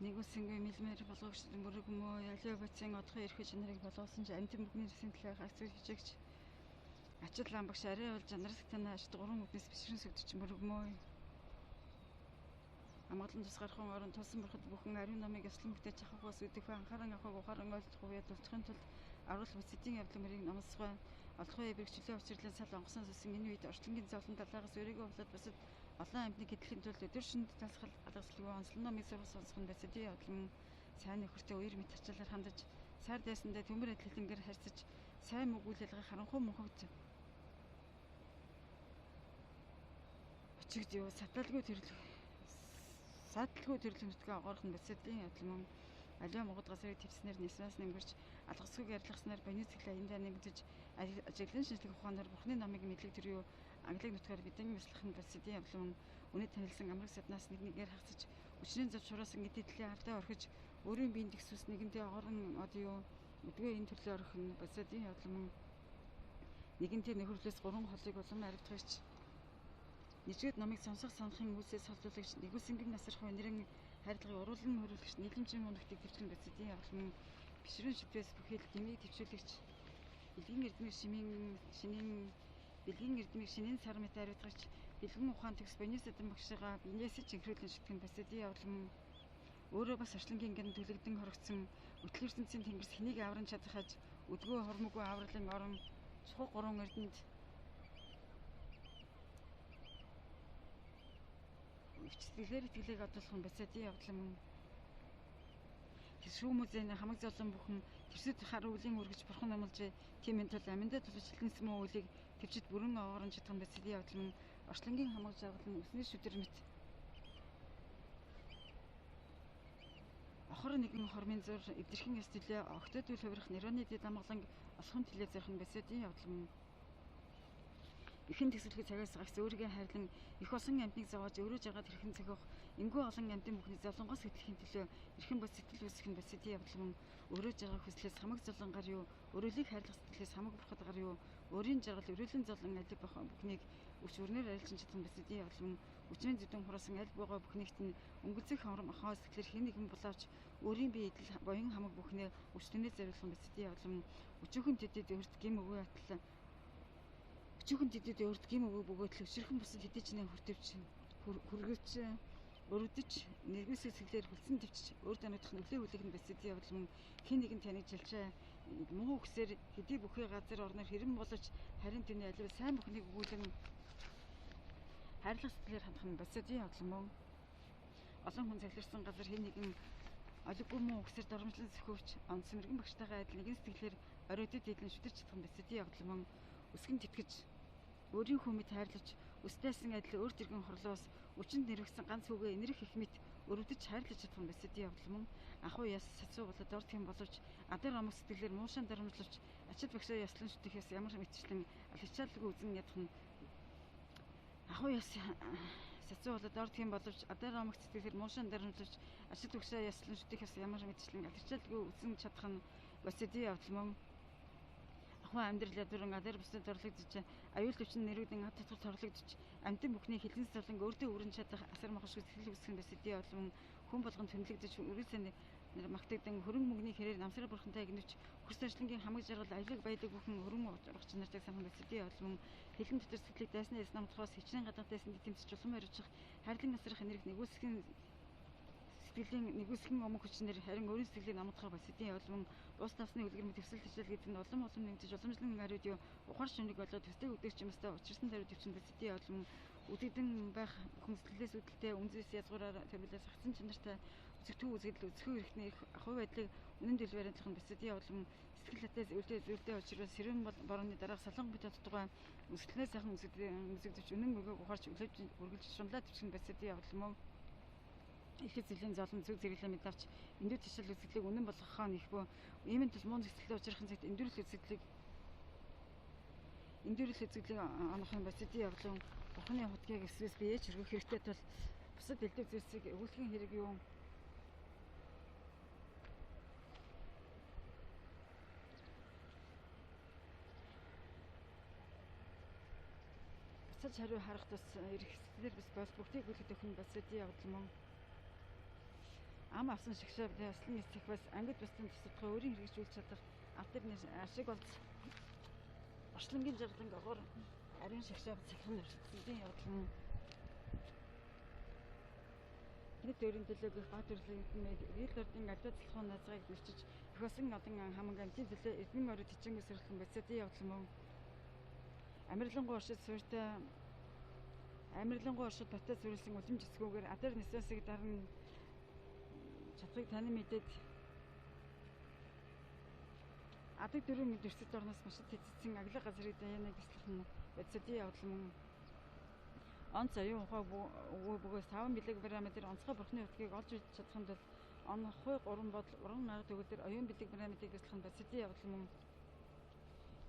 Нэгүсэнгүй мэлмэр болгогч мөрөг мөө ялиа бацын одхон эрхэж нарыг болгосон ч амтэн бүхний төсийн талаар хагцыг хижигч ачил ламбагш арай болж анарсаг танаа ашд 3 өднөөс бишрэн сүгдэж мөрөг мөө амгалан тус гархан орон тулсан бурхад бүхэн ариун намыг яслан бүтээж авахгүйс үдэх анхааран авахг ухаан ойлгохгүй ядуулахын тулд аруул бүцэдийн явдлын мөрийг намсгай олдгой эбрэг чөлөө авчирлан сал онгосон сүсэн энэ үед орчлонгийн зовлон талаагаас өрийгөө болоод бусад олон амьтныг хэдлийн тулд өдөр шинд талсгал алгаслагүй онцлон номыг сурах сонсох нь бацэдийн явдлын сайн нөхөртэй үер мэт ачаалаар хандаж сар дайсандаа төмөр адилхэнгээр харьцаж сайн мөгүүлэлгээ харанхуй мөнхөгт очигд юу саталгүй төрлөх нутгаа огоорох нь бацэдийн явдлын аливаа могод газрыг твснэр нэснээс нэмгэрч алгасгүй ярилцлагаснаар боны цэглээ эндээ нэмэгдэж ажиглан шинжлэх ухаанаар бурхны намыг мэдлэг төрөө англиг нутгаар бидний мэслэх нь бацэдийн явдлын үнэт танилсан амраг саднаас нэгээр хагцаж өчнөө зав шураасан эдэтлийн ардаа орхиж өөрийн биеийн тгсүс нэгэндээ огорон одё өдгөө энэ төрлөө орох нь бацэдийн явдлын нэгэнтээ нөхөрлөөс 3 холыг улам аригдгаач Нижгэд намыг сонсох санахын үүсээс холдуулагч нэгүсэнгийн насархуй нэрэн хайрлагыг уруулан хөрвүүлэгч нийлэмжийн мөнхтийг төвчгөн бацэдийн явдлын бишрэн шүтээс бүхэл дэмийг төвчүүлэгч бэлгийн эрдмийг шинийн сар мэт ариутгагч бэлгэн ухаан төгс бониос эдэн багшигаа бинээс чигрүүлэн шитгэн бацэдийн явдлын өөрөө бас орчлонгийн гэн төлөгдөн хорогдсон өтөл ертөнцийн тэнгэрс хэнийг авран чадахаж өдгөө хормоггүй авралын орон чухал 3 эрдэнэд өвчтөлөөр итгэлийг одуулах нь бацэдийн явдлын шүүм музейн хамаг золон бүхэн тэрсэд хар үлийн үргэж бурхан амлжээ тийм энэ тул аминдаа тулж хилэнсэн мөн үлийг төвчд бүрэн оогоорон чадах нь бацэдийн явдлын орчлонгийн хамаг жаргал нь өснөр шүдэр мэт охор нэгэн хормын зур эвдэрхэн яс төлөө огтод үл хувирах нейроны дэд амгаланг олохын төлөө зарах нь бацэдийн явдлын ихэн тэсэлхий цагаас гагц өөрийгөө хайрлан их олон амьтныг зовоож өөрөө жагаад хэрхэн цохих энгүү олон амьтын бүхний зовлонгоос хэтлэхийн төлөө эрхэн бос сэтгэл үүсгэх нь бацэдийн явдлын өөрөө жагаа хүслээс хамаг зовлонгаар юу өрөөлийг хайрлах сэтгэлээс хамаг бурхадгаар юу өөрийн жаргал өрөөлөн зовлон алиг бах бүхнийг өвч өрнөр арилжин чадах нь бацэдийн явдлын өчнөө зэдэн хураасан аль байгаа бүхнийгт нь өнгөлцөх хамрам ахаа сэтгэлэр хэн нэгэн булаач өөрийн бие идэл боён хамаг бүхнээ өвчтөнөө зориулах нь бацэдийн явдлын өчүүхэн тэдэд өрт гим өвөө атлаа Өчүүхэн тэдэд өрт гим өвөө бөгөөдөл өчрхэн бусад хэдий ч нэ хүртөвч хүргэж өрөдөж нэгүсэг сэглэр хүлцэн төвчж өөр дануудах нөлөө хүлээх нь бацэдийн явдлын хэн нэгэн таныг жилчээ муу үгсээр хэдий бүхий газар орноор хэрэн болож харин түүний аливаа сайн бүхнийг өгүүлэн хайрлах сэтгэлээр хандах нь бацэдийн явдлын олон хүн захиларсан газар хэн нэгэн олиггүй муу үгсээр доромжлон зөвхөвч онц мэрэгэн багштайгаа адил нэгэн сэтгэлээр оройдод идлэн шүтэрч чадах нь бацэдийн явдлын өсгөн тэтгэж өөрийн хүмүүд хайрлаж өстөөсөн адил өөр тэргэн хорлоос өчөнд нэрвэгсэн ганц хүүгээ инэрх их мэт өрөвдөж хайрлаж чадах нь бацэдийн явдлын ахуй яс сацуу болоод орд хэм боловч адар амг сэтгэлээр муушаан дарамжлавч ачид багшаа яслан шүтгэхээс ямар мэтчлэн алхичаалгүй үзэн ядах нь ахуй яс сацуу болоод орд хэм боловч адар амг сэтгэлээр муушаан дарамжлавч ачид багшаа яслан шүтгэхээс ямар мэтчлэн алхичаалгүй үзэн чадах нь бацэдийн явдлын Ахуй амьдрал ядуран адар бусдад орлогдож аюул төвчн нэрүүдэн ад татвар торлогдож амтэн бүхний хилэн зовлон өөртөө өрн чадах асар махшгүй сэтгэл үүсгэн бацэдийн явдлын хүн болгон төнлөгдөж үргэлжлэн магтагдан хөрөн мөнгөний хэрээр намсрал бурхантай гинвч хөрс ажлынгийн хамаг жаргал аялаг баялаг бүхэн өрөн урагч нартай санхан бацэдийн явдлын хилэн дотор сэтгэлийг дайсны яс намтахаас хичнээн гадаадайсан тэмцэж улам орж хайрлан насрах энерги нэгүсгэн өмнө хүчнэр харин өөрийн сэтгэлийг намтахаар бацэдийн явдлын ус насны үлгэр мэт төвсөл хичээл гэдэг нь улам нэмжиж уламжлан хариуд юу ухаар шүнийг болоод төстэй үдэгч юмстай учирсан хариуд төвчөн бацэдийн явдлын үдэгдэн байх хүн сэтгэлээс үүдэлтэй үнзээс язгуураар төрүүлээс хатсан чанартай үзэгтүү үзэгдэл үзэхүй эрхний ахуй байдлыг үнэн дэлбэр баримтлах нь бацэдийн явдлын сэтгэл хатаас зөвлөдөө учрал сэрүүн борооны дараах салан бит тодтугай өсгөлнээ сайхан үзэгдэж үнэн мөгөөг ухаарч үргэлж шунлаа төвчгөн бацэдийн явдлын ихэд зэлийн золон зүг зэрэглээ мэд авч эндүү ташил үзэгдлийг үнэн болгохоо нэхбөө иймэн тул муу зэглэлээ учрахын цагт эндүүрэл үзэгдлийг онох юм бацэдийн явдлын бурхны хутгийг эсвээс биеэ чиргэх хэрэгтэй тул бусад элдв зүйлсийг өгүүлэхийн хэрэг юу буцаж хариу харах тус эрх сэтгэлээр бас бүгдийг үлгэж өгөх нь бацэдийн явдал мөн ам авсан шигшээ яслан эцэх бас ангид бусдын тусдгаа өөрийн хэрэгжүүлж чадах альтернатив ашиг болж орчлонгийн жарлан гоор ариун шигшээ цахим өршөлтөндийн явдал нь хэд өөрийн төлөөгөх бат төрлөгийн ил ордын алдаа залхуун назгыг бэлчиж их басан олон хамаг амтын төлөө эзэн орид хичээнгүй сөрөлтөн бацаадын явдал мөн Амирлангуй оршид баттай сүрэлсэн үлэмж эсгүүгээр адар нисэсэг дарна чадварыг танин мэдээд адаг дөрөв мэд өрсөд орноос маш тэцсэн аглаг газрыг даяаныг бяцлах нь бацаадын явдал мөн онц аюун ухаа бөгөөс 5 мг онцгой бурхны утгыг олж үзэж чадахын тулд он хуй 3 бодол уран арга төгөлдөр оюун мг бяцлах нь бацаадын явдал мөн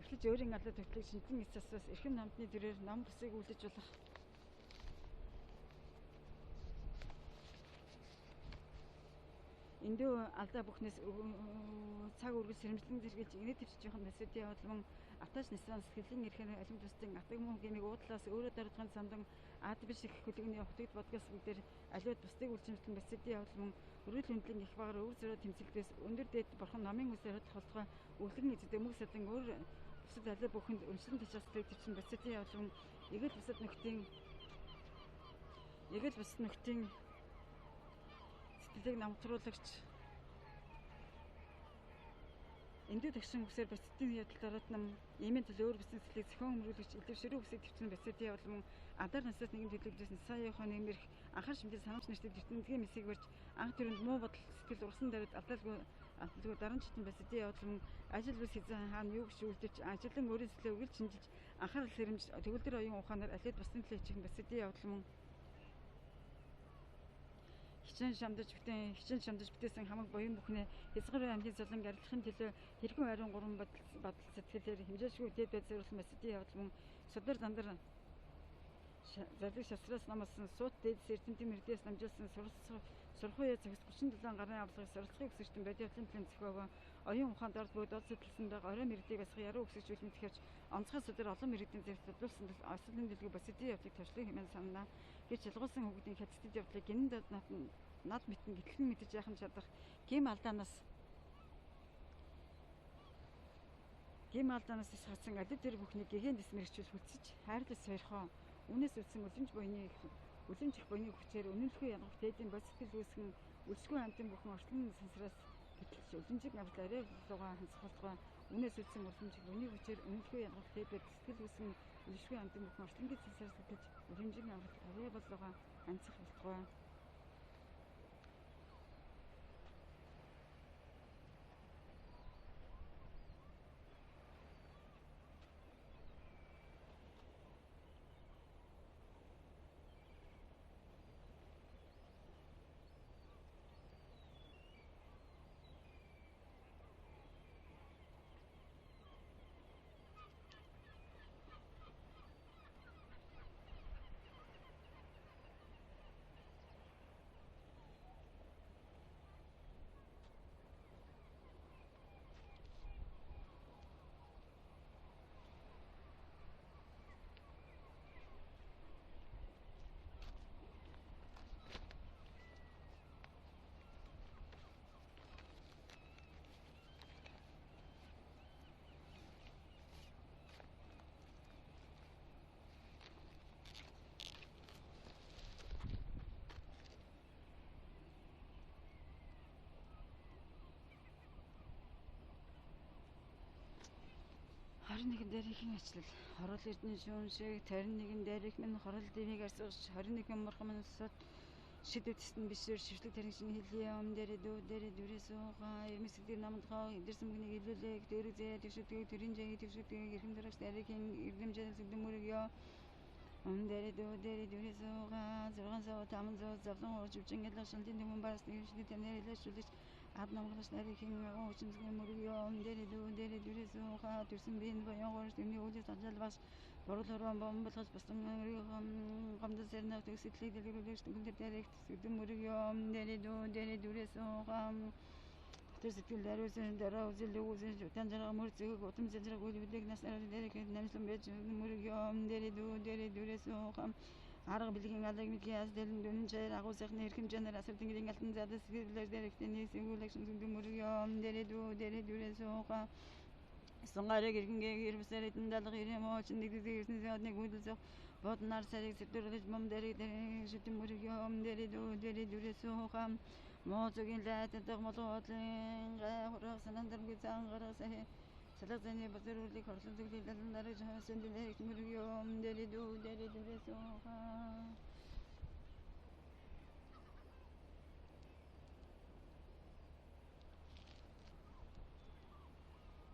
эхлэж өөрийн алдаа төвтлийг шинтэн эцэсээс эрхэм намтны дөрөөр ном бүсийг үлдэж болох эндөө алдаа бүхнээс цаг үргэлж сэрэмжлэн зэрэглэж инээ төвчж явах бацаадын явдал мөн аташ нисан сэтгэлийн эрхээр алим тусдын атаг мөн гэмиг уудлаас өөрөө дарагдсан самдан ад биш их хөлөгний хотогд бодгоос бүгдээр аливаад бусдыг үлжимжлэн бацаадын явдал мөн өрөөл хөндлөн их багаар өвөр зөрөө тэмцэлдээс өндөр дээд бурхан номын үсээр холдгоо өглөн эзэд мөг садан өөр бусад алив бүхэнд өншлөн тачаалтыг төвчсөн бацаадын явдал мөн эгэл бусад нөхдийн сэтгэлийг намтруулагч эндүү тагшин үсээр бацаадын явдал дараад нам эмийн төлөө өөр бүсийн сэтгэлийг зохион өмрүүлэгч элдв ширүү бүсийг төвчсөн бацаадын явдал мөн адар насаас нэгэн төлөвлөсөн сая яхан нэмэрх анхаар шимтэн санамж нэртэй дэвтэнгийн мессийг барьж анх төрөнд муу бодол сэтгэл урсан дараад алдалгүй даран читэн бацаадын явдал мөн ажил бүс хэзээ хаана юу гэж үлдэж ажлын өөрийн төлөө үргэлж шинжилж анхаарал хэрэмж төгөлдөр оюун ухаанаар алид бусдын төлөө хичээх бацаадын явдал мөн хичээн шамдаж бүтээсэн хамаг буян бүхнээ хязгаар амьтын золон арилгахын төлөө хэрхэн ариун гурван бодол сэтгэлээр хэмжээшгүй дээд байд зориулсан бацаадын явдал мөн судар зандар зардаг шасраас намсан суут дээд эрдэмтэн мэрдээс намжуулсан сурхуяа цагс 37 гарын авлагыг суралцахыг өсөжтөн бодиотлын план зохиогоо оюун ухаанд орд бүгд од сэтгэлсэн даг орой мэрдийг басах яруу өсөж үлмэд хэвч онцгой судар олон мэрдийн зэрэг бодлуулсан ослын дэлгүү бацаадын явдлыг төвшлэг хэмээн санана гэж шалгуулсан хүүхдийн хятадд явдлыг гинэн над мэтэн гэтлэн мэдэж яхан чадах гим алдаанаас исгацсан алид дэр бүхнийг гэгээн дэсмэрчүүл хүлцэж хайрлаж сойрхоо үнээс үлдсэн үлэмж их буйны хүчээр үнэлэхгүй янах дээдийн бод сэтгэл үүсгэн үлсгүй амтын бүхэн орчлон сансраас гэтлж үлэмжийг аврал арай лугаа хансахалтгаа үнээс үлдсэн үлэмж буйны хүчээр үнэлэхгүй янах дээдийн сэтгэл үүсгэн үлсгүй амтын бүхэн орчлонгийн сансраас гэтлж үлэмжийг аврал арай лугаа хансахалтгаа Харин нэгэн дээрхийн ажил хорол эрдэнэ шүүн шиг тарин нэгэн дээрх минь хорол дэрийг арсгаж 21 мурхан манасад шидэвтсэн бишээр шившлэг тарин шинэ хэлээ дээрээ дүүрээс уугаа эрмэсгдэр намдгаа идэрсэн мөгнийг илүүлээ дээрэг зээ төвшөдгөө төрийн жаги төвшөдгөө эрхэм дараач дээрхийн эрдэмжил зүгдэн мөрөгөө дээрээ дүүрээс уугаа 600 500 завлан уурж өвчин гэлэг шилдийн дэвэн бараас нэвшдэг танарилаш үлж ад намглаш нарийн агуучны мөрөгөө дээрээ дүүрээс уугаа төрсөн биеийн боён гоорч тэмний үлээс ажил бас борол хорвон бомблохож басан гомдол сэрнэ төсөөлөг дэлгэрүүлж түнгээр дээрх зүгдэн мөрөгөө дээрээ дүүрээс уугаа тэр сэтгэл даруусан дараа үзэл өгөөсөн утан жарга мөр зөг утам зэлрэг үйл бүлэг нас нараар дээрх намслан байж мөрөгөө дээрээ дүүрээс уугаа арга билгийн алаг мэдгийн аз дэлэн дүн чээр агуу сайхны эрхэм жанар асар тэнгэрийн алтан задас сэгэлэр дэрэгтэний сэнгүүлэг шүнсүндүн мөргөм дэрэ дүрэ сууха сонгарыг иргэнгээ ирвсэр эдэн далга ирэмо чиндэг дэгэрсэн садны гүйдэлсэх бод нар сарыг сэвдүрлэж мом дэрэг шүтэн мөргөм дэрэ дүрэ сууха моцогийн лайтадах молоотлын гайхурах санандармгүй цаангарах сахи салах зэний базарулыг хорлон зүглийг далан дараж хасан дэрэг мөргөм дэрэ дүрэ сууха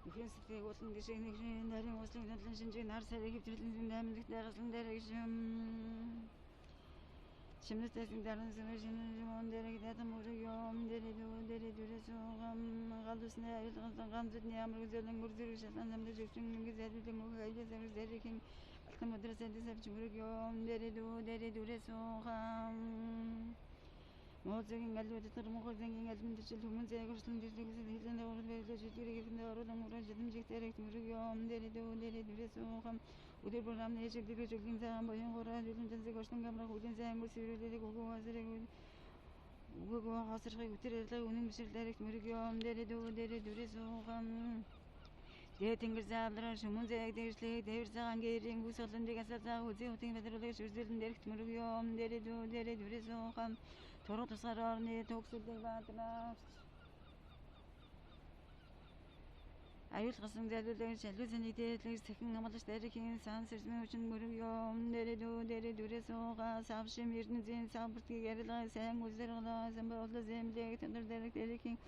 Ихэнх сэтгэл уулан гişиг нэгшин нарийн услын надлан шинжиг нар сарыг хөвтрэлэн даймдагт дайгаслан дэрэг Şimditesin darın sınırcının limon derek datam muruyum deri dure soğam Galdusne ayılgınsan gamzut ne amur güzelden gurdur şatan zamda çöksün güzelden muhayla sarı zerrekin Altın madrasede sapçı muruyum deri dure soğam Moğuzagin galvede tırmıqı zengin elbinde çılımın zeygursun düzlüğüsü hilden de uğruz verilde çötürü gefinde oradan uğraşadım çekterek muruyum deri dure soğam Udur programda yaşadık çöktüğüm zaman boyun kora dülün cansı koştum kamra kudun sen bu sivrileri koku hasırı götürerler onun misirlerek mürgüyorum deri dure soğam Deyetin gırzalar şumun zeyek değişlik devir sağan gerin bu salın dek asal sağ uzi utin vedirlik sözlerin derek mürgüyorum deri dure soğam Torun tasarlar ne toksurdek batına Ayul kasım zerdeler şelli zenitler sekin amalıç derekin san sözünü için mürgüyorum deri dure soğam Savşım yerin zin sabırtki geriler sen gözlerine sen bağlı zemlek tanır derek derekin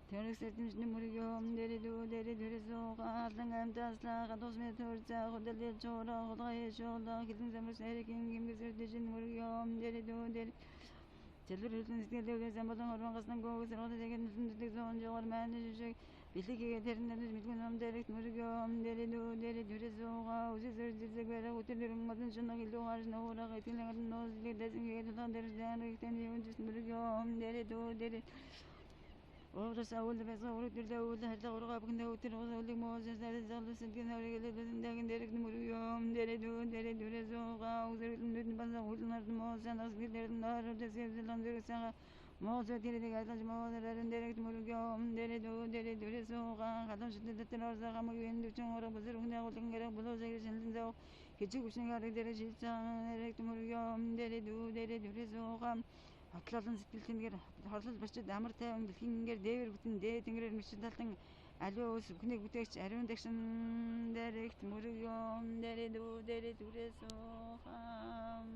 Teorik sertimizde mürgüyorum deri dure soğam Adlan emtasla kados metorca Kudalir çoğra kudaya çoğla Gidin zemir serekin kim gözerdecin mürgüyorum deri Çeldir hüsnü iskelerde zembadan orman kasından koğuz Rağda degen hüsnü düzdük zoğun çoğar məni Bildik yeterinden üzmitken am derek mürgüyorum deri dure soğam Uzi sözcüzek verek utirlerim madın şuna gildi oğarışına uğrak Etinlerin nozlik desin yedirden derişten rikten yevüncüs mürgüyorum deri Orası avulda ve savuruk dürde avulda her de uğrak abkinde utir Oğuzuluk muğazesleri zallı sıdgın avregeler dözündegin derek mürgüyorum deri dure soğam Uzarıklım dürtün bansa uğulunardın muğazen asgirlerin ağrıda sevzilen dürük sana Moğazı tiride gaytancı muğazelerin derek mürgüyorum deri dure soğam Kadın şiddetin arza kamı güvendik için uğrak bızır uğundak uğulun gerek bulu zekirşenlin zavuk Keçik uçun garı derek şilsan derek mürgüyorum deri dure soğam Atlardan сэтгэлтэнгэр хорлол бочид амар тайван дэлхийнгэр дээвэр бүтэн дээ тэнгэрээр мичдалтан аливаа ус хүнийг бүтээгч ариун дагшин дээрэгт мөргөм дери дүрэ соохам